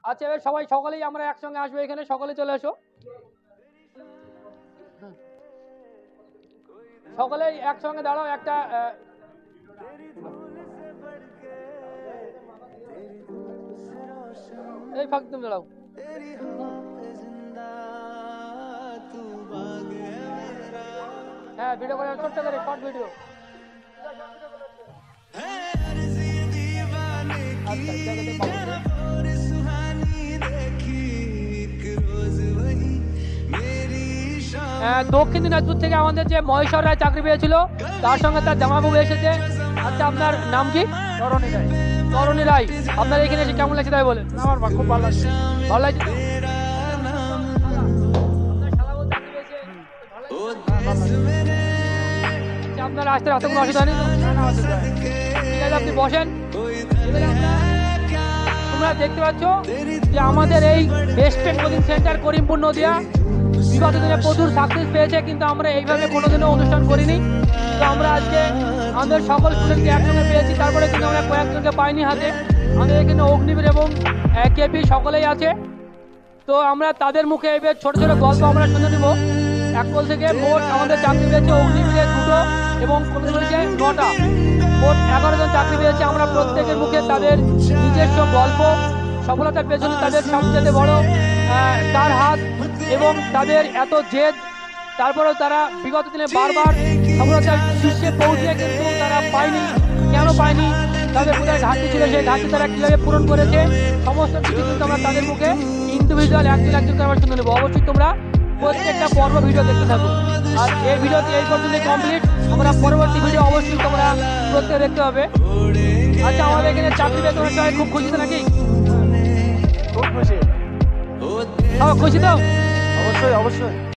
আচ্ছা, এবার সবাই সকলেই আমরা একসঙ্গে আসবো এখানে, সকলে চলে আসো, সকলেই একসঙ্গে দাঁড়াও। একটা এই ফাঁক তুমি দাঁড়াও। হ্যাঁ, ভিডিও করে ছোট্ট করে শর্ট ভিডিও। দক্ষিণ দিনাজপুর থেকে আমাদের যে মহেশ্বর রায় চাকরি পেয়েছিল, তার সঙ্গে তার জামাইবাবু এসেছে। আচ্ছা, আপনার নাম কি? তরণী রায়। তরণী রায়, আপনার এখানে এসে কেমন লাগছে তাই বলেন? আমার খুব ভালো লাগছে। ভালো লাগছে। আপনার আসতে রাস্তা কোনো অসুবিধা নেই? ঠিক আছে, আপনি বসেন। তোমরা দেখতে পাচ্ছ যে আমাদের এই best pen coaching centre Karimpur Nadia বিগত দিনে প্রচুর সাকসেস পেয়েছে, কিন্তু আমরা এইভাবে কোনোদিনও অনুষ্ঠান করিনি। তো আমরা আজকে আমাদের সকল স্টুডেন্টকে একসঙ্গে পেয়েছি, তারপরে কিন্তু আমরা কয়েকজনকে পাইনি হাতে। আমাদের এখানে অগ্নিবীর এবং কেপি সকলেই আছে। তো আমরা তাদের মুখে এবার ছোট ছোট গল্প আমরা শুনে নিব। একপল থেকে মোট আমাদের চাকরি পেয়েছে অগ্নিবীরে 2টো এবং কমিশনারিতে 9টা, মোট 11 জন চাকরি পেয়েছে। আমরা প্রত্যেকের মুখে তাদের নিজস্ব গল্প, সফলতার পেছনে তাদের সবচেয়ে বড় তার হাত এবং তাদের এত জেদ, তারপরেও তারা বিগত দিনে বারবার সফলতার শীর্ষে পৌঁছে কিন্তু তারা পায়নি। কেন পায়নি? তাদের কোথায় ঘাটতি ছিল, সেই ঘাটতি তারা কীভাবে পূরণ করেছে, সমস্ত কিছু কিন্তু আমরা তাদের মুখে ইন্ডিভিজুয়াল একজন একজনকে আমরা শুনে নেবো। অবশ্যই তোমরা প্রত্যেকটা পর্ব ভিডিও দেখতে থাকো। আর এই ভিডিওটি এই পর্যন্ত কমপ্লিট, আমরা পরবর্তী ভিডিও অবশ্যই তোমরা প্রত্যেকে দেখতে হবে। আচ্ছা, আমাদের এখানে চাকরি পেয়ে তোমরা সবাই খুব খুশি তো নাকি? খুব খুশি। খুশি তো? অবশ্যই অবশ্যই।